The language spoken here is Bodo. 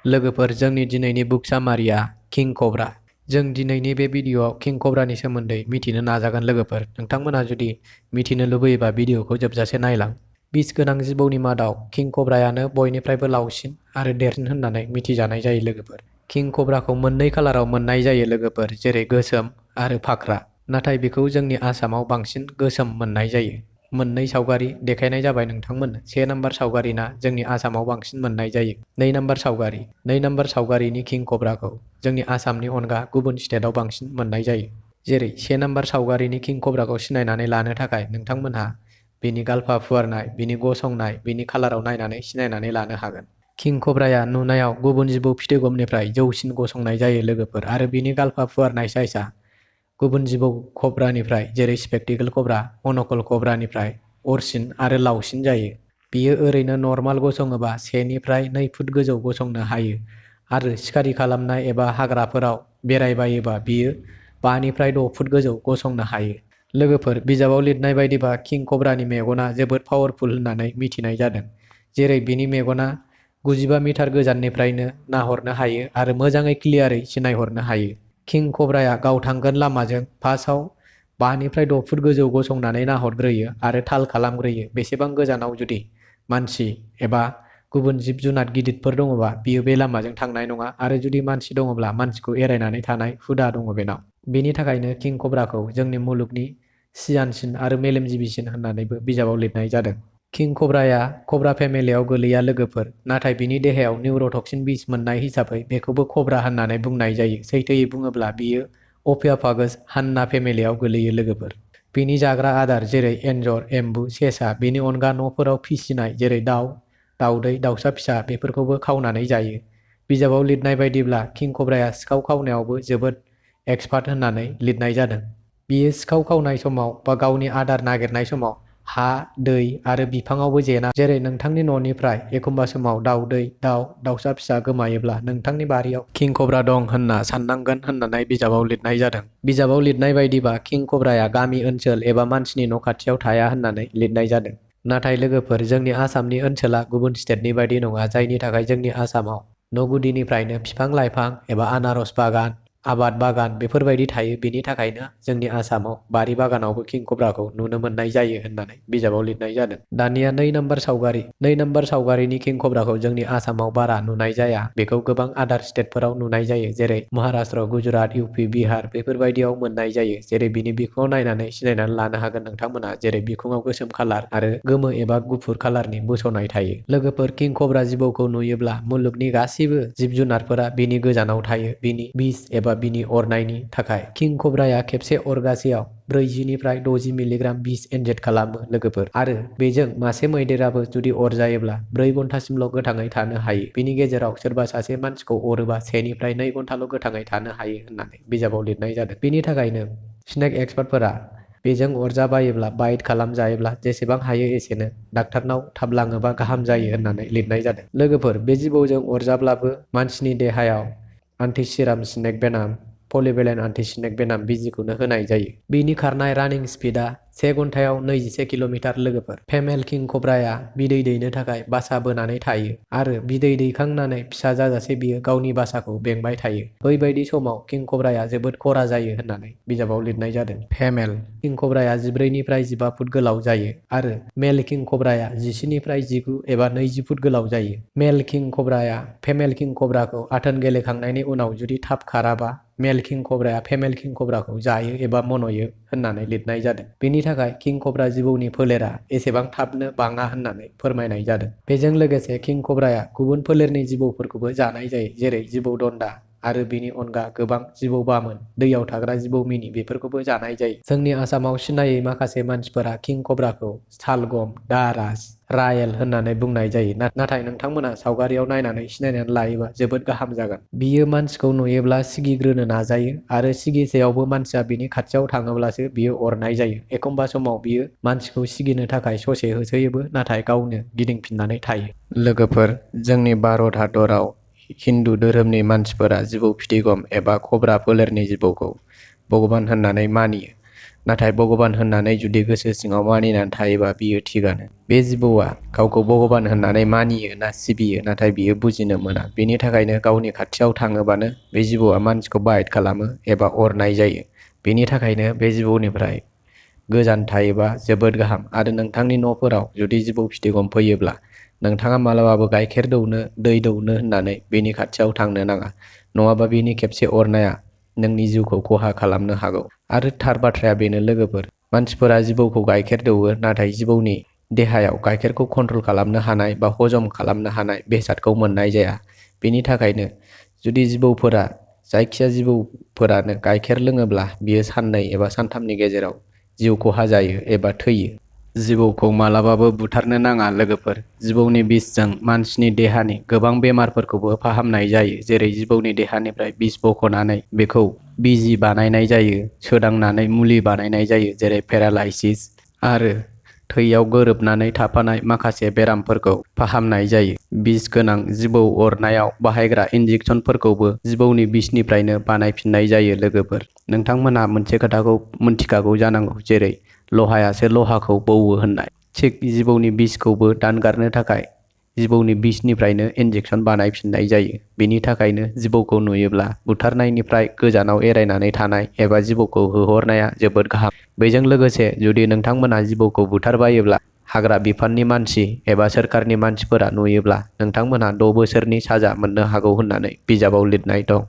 लोगोफोर जोंनि दिनैनि बुक सामारिया किं कब्रा। जों दिनैनि बे भिडिअ'आव किं कब्रानि सोमोन्दै मिथिनो नाजागोन लोगोफोर। नोंथांमोनहा जुदि मिथिनो लुबैयोबा भिडिअ'खौ जोबजासे नायलां। बिस गोनां जिबौनि मादाव किं कब्रायानो बयनिफ्रायबो लावसिन आरो देरसिन होननानै मिथिजानाय जायो लोगोफोर। किं कब्राखौ मोननै कालाराव मोननाय जायो लोगोफोर, जेरै गोसोम आरो फाख्रा। नाथाय बेखौ जोंनि आसामाव बांसिन गोसोम मोननाय जायो। मोननै सावगारि देखायनाय जाबाय नोंथांमोननो। 1 नम्बर सावगारिना जोंनि आसामाव बांसिन मोननाय जायो। 2 नम्बर सावगारि। 2 नम्बर सावगारिनि किं कब्राखौ जोंनि आसामनि अनगा गुबुन स्टेटआव बांसिन मोननाय जायो। जेरै 1 नम्बर सावगारिनि किं कब्राखौ सिनायनानै लानो थाखाय नोंथांमोनहा बिनि गालफा फुवारनाय, बिनि गसंनाय, बिनि कालाराव नायनानै सिनायनानै लानो हागोन। किं कब्राया नुनायाव गुबुन जिबौ फिथिगमनिफ्राय जौसिन गसंनाय जायो लोगोफोर, आरो बिनि गालफा फुवारनाय साइजआ गुबुन जिबौ कब्रानिफ्राय जेरै स्पेक्टिकल कब्रा, मन'कल कब्रानिफ्राय अरसिन आरो लावसिन जायो। बियो ओरैनो नर्माल गसङोबा 1 निफ्राय 2 फुट गोजौ गसंनो हायो, आरो सिखारि खालामनाय एबा हाग्राफोराव बेरायबायोबा बियो 5 निफ्राय 6 फुट गोजौ गसंनो हायो। लोगोफोर, बिजाबाव लिरनाय बायदिबा किं कब्रानि मेगना जोबोद पावारफुल होननानै मिथिनाय जादों। जेरै बिनि मेगना 95 मिटार गोजाननिफ्रायनो नाहरनो हायो आरो मोजाङै क्लियारै सिनायहरनो हायो। किं कब्राया गाव थांगोन लामाजों फार्स्टआव 5 निफ्राय 6 फुट गोजौ गसंनानै नाहरग्रोयो आरो थाल खालामग्रोयो बेसेबां गोजानाव जुदि मानसि एबा गुबुन जिब जुनार गिदिरफोर दङबा बियो बे लामाजों थांनाय नङा, आरो जुदि मानसि दङब्ला मानसिखौ एरायनानै थानाय हुदा दङ बेनाव। बेनि थाखायनो किं कब्राखौ जोंनि मुलुगनि सियानसिन आरो मेलेमजिबिसिन होननानैबो बिजाबाव लिरनाय जादों। किं कब्राया कब्रा फेमिलियाव गोलैया लोगोफोर, नाथाय बिनि देहायाव निउर'टक्सिन बिस मोननाय हिसाबै बेखौबो कब्रा होननानै बुंनाय जायो। सैथोयै बुङोब्ला बियो अफियाफागस हान्ना फेमिलियाव गोलैयो लोगोफोर। बिनि जाग्रा आदार जेरै एन्जर, एम्बु, सेसा, बेनि अनगा न'फोराव फिसिनाय जेरै दाउ, दाउदै, दाउसा फिसा बेफोरखौबो खावनानै जायो। बिजाबाव लिरनाय बायदिब्ला किं कब्राया सिखाव खावनायावबो जोबोद एक्सपार्ट होननानै लिरनाय जादों। बियो सिखाव खावनाय समाव बा गावनि आदार नागिरनाय समाव हा, दै आरो बिफाङावबो जेना, जेरै नोंथांनि न'निफ्राय एखमबा समाव दाउदै, दाउ, दाउसा फिसा गोमायोब्ला नोंथांनि बारियाव किं कब्रा दं होनना साननांगोन होननानै बिजाबाव लिरनाय जादों। बिजाबाव लिरनाय बायदिबा किं कब्राया गामि ओनसोल एबा मानसिनि न' खाथियाव थाया होननानै लिरनाय जादों। नाथाय लोगोफोर, जोंनि आसामनि ओनसोला गुबुन स्टेटनि बायदि नङा, जायनि थाखाय जोंनि आसामाव न' गुदिनिफ्रायनो बिफां लाइफां एबा आनारस बागान, आबाद बागान बेफोरबायदि थायो। बेनि थाखायनो जोंनि आसामाव बारि बागानावबो किं कब्राखौ नुनो मोननाय जायो होननानै बिजाबाव लिरनाय जादों। दानिया 2 नम्बर सावगारि। 2 नम्बर सावगारिनि किं कब्राखौ जोंनि आसामाव बारा नुनाय जाया। बेखौ गोबां आदार स्टेटफोराव नुनाय जायो, जेरै महाराष्ट्र, गुजरात, इउपि, बिहार बेफोरबायदियाव मोननाय जायो। जेरै बिनि बिखुङाव नायनानै सिनायनानै लानो हागोन नोंथांमोना, जेरै बिखुङाव गोसोम कालार आरो गोमो एबा गुफुर कालारनि बोसोनाय थायो। लोगोफोर, किं कब्रा जिबौखौ नुयोब्ला मुलुगनि गासिबो जिब जुनारफोरा बिनि गोजानाव थायो, बिनि बिस एबा बिनि अरनायनि थाखाय। किं कब्राया खेबसे अरगासेयाव 40 निफ्राय 60 मिलिग्राम बिस इनजेक्ट खालामो लोगोफोर, आरो बेजों मासे मैदेराबो जुदि अरजायोब्ला 4 घन्टासिमल' गोथाङै थानो हायो। बिनि गेजेराव सोरबा सासे मानसिखौ अरोबा 1 निफ्राय 2 घन्टाल' गोथाङै थानो हायो होननानै बिजाबाव लिरनाय जादों। बेनि थाखायनो स्नेक एक्सपार्टफोरा बेजों अरजाबायोब्ला, बाइट खालामजायोब्ला जेसेबां हायो एसेनो डाक्टारनाव थाब लाङोबा गाहाम जायो होननानै लिरनाय जादों। लोगोफोर, बे जिबौजों अरजाब्लाबो मानसिनि देहायाव एन्टि-सीराम स्नेक भेनाम, पलिभेलेन्ट एन्टि-स्नेक भेनाम बिजिखौनो होनाय जायो। बिनि खारनाय रानिं स्पिडा 1 घन्टायाव 21 किल'मिटार लोगोफोर। फेमेल किं कब्राया बिदै दैनो थाखाय बासा बोनानै थायो, आरो बिदै दैखांनानै फिसा जाजासे बियो गावनि बासाखौ बेंबाय थायो। बैबायदि समाव किं कब्राया जोबोद खरा जायो होननानै बिजाबाव लिरनाय जादों। फेमेल किं कब्राया 14 निफ्राय 15 फुट गोलाव जायो, आरो मेल किं कब्राया 17 निफ्राय 19 एबा 20 फुट गोलाव जायो। मेल किं कब्राया फेमेल किं कब्राखौ आथोन गेलेखांनायनि उनाव जुदि थाब खाराबा मेल किं कब्राया फेमेल किं कब्राखौ जायो एबा मन'यो होननानै लिरनाय जादों। बेनि थाखाय किं कब्रा जिबौनि फोलेरा एसेबां थाबनो बाङा होननानै फोरमायनाय जादों। बेजों लोगोसे किं कब्राया गुबुन फोलेरनि जिबौफोरखौबो जानाय जायो, जेरै जिबौ दन्दा आरो बिनि अनगा गोबां जिबौ बामोन, दैयाव थाग्रा जिबौ मिनि बेफोरखौबो जानाय जायो। जोंनि आसामाव सिनायै माखासे मानसिफोरा किं कब्राखौ सालगम, दारास, रायेल होननानै बुंनाय जायो। नाथाय नोंथांमोना सावगारियाव नायनानै सिनायनानै लायोबा जोबोद गाहाम जागोन। बियो मानसिखौ नुयोब्ला सिगिग्रोनो नाजायो, आरो सिगिसेयावबो मानसिया बिनि खाथियाव थाङोब्लासो बियो अरनाय जायो। एखमबा समाव बियो मानसिखौ सिगिनो थाखाय ससे होसोयोबो, नाथाय गावनो गिदिंफिननानै थायो। लोगोफोर, जोंनि भारत हादराव हिन्दु धोरोमनि मानसिफोरा जिबौ फिथिगम एबा कब्रा फोलेरनि जिबौखौ भगबान होननानै मानियो। नाथाय भगबान होननानै जुदि गोसो सिङाव मानिनानै थायोबा बियो थिगानो। बे जिबौआ गावखौ भगबान होननानै मानियो ना सिबियो नाथाय बियो बुजिनो मोना। बेनि थाखायनो गावनि खाथियाव थाङोबानो बे जिबौआ मानसिखौ बाइट खालामो एबा अरनाय जायो। बेनि थाखायनो बे जिबौनिफ्राय गोजान थायोबा जोबोद गाहाम। आरो नोंथांनि न'फोराव जुदि जिबौ फिथिगम फैयोब्ला नोंथाङा मालाबाबो गाइखेर दौनो दै दौनो होननानै बेनि खाथियाव थांनो नाङा। नङाबा बेनि खेबसे अरनाया नोंनि जिउखौ खहा खालामनो हागौ। आरो थार बाथ्राया बेनो लोगोफोर, मानसिफोरा जिबौखौ गाइखेर दौओ नाथाय जिबौनि देहायाव गाइखेरखौ कन्ट्रल खालामनो हानाय बा हजम खालामनो हानाय बेसादखौ मोननाय जाया। बेनि थाखायनो जुदि जायखिया जिबौफोरानो गाइखेर लोङोब्ला बियो साननै एबा सानथामनि गेजेराव जिउ खहा जायो एबा थैयो। जिबौखौ मालाबाबो बुथारनो नाङा लोगोफोर। जिबौनि बिसजों मानसिनि देहानि गोबां बेमारफोरखौबो फाहामनाय जायो। जेरै जिबौनि देहानिफ्राय बिस बख'नानै बेखौ बिजि बानायनाय जायो, सोदांनानै मुलि बानायनाय जायो जेरै पेरालाइसिस आरो थैयाव गोरोबनानै थाफानाय माखासे बेरामफोरखौ फाहामनाय जायो। बिस गोनां जिबौ अरनायाव बाहायग्रा इन्जेक्सनफोरखौबो जिबौनि बिसनिफ्रायनो बानायफिननाय जायो लोगोफोर। नोंथांमोनहा मोनसे खोथाखौ मिन्थिखागौ जानांगौ, जेरै लहायासो लहाखौ बौवो होननाय। थिग जिबौनि बिसखौबो दानगारनो थाखाय जिबौनि बिसनिफ्रायनो इन्जेक्सन बानायफिननाय जायो। बेनि थाखायनो जिबौखौ नुयोब्ला बुथारनायनिफ्राय गोजानाव एरायनानै थानाय एबा जिबौखौ होहरनाया जोबोद गाहाम। बेजों लोगोसे जुदि नोंथांमोना जिबौखौ बुथारबायोब्ला हाग्रा बिफाननि मानसि एबा सोरखारनि मानसिफोरा नुयोब्ला नोंथांमोनहा 6 बोसोरनि साजा मोननो हागौ होननानै बिजाबाव लिरनाय दं।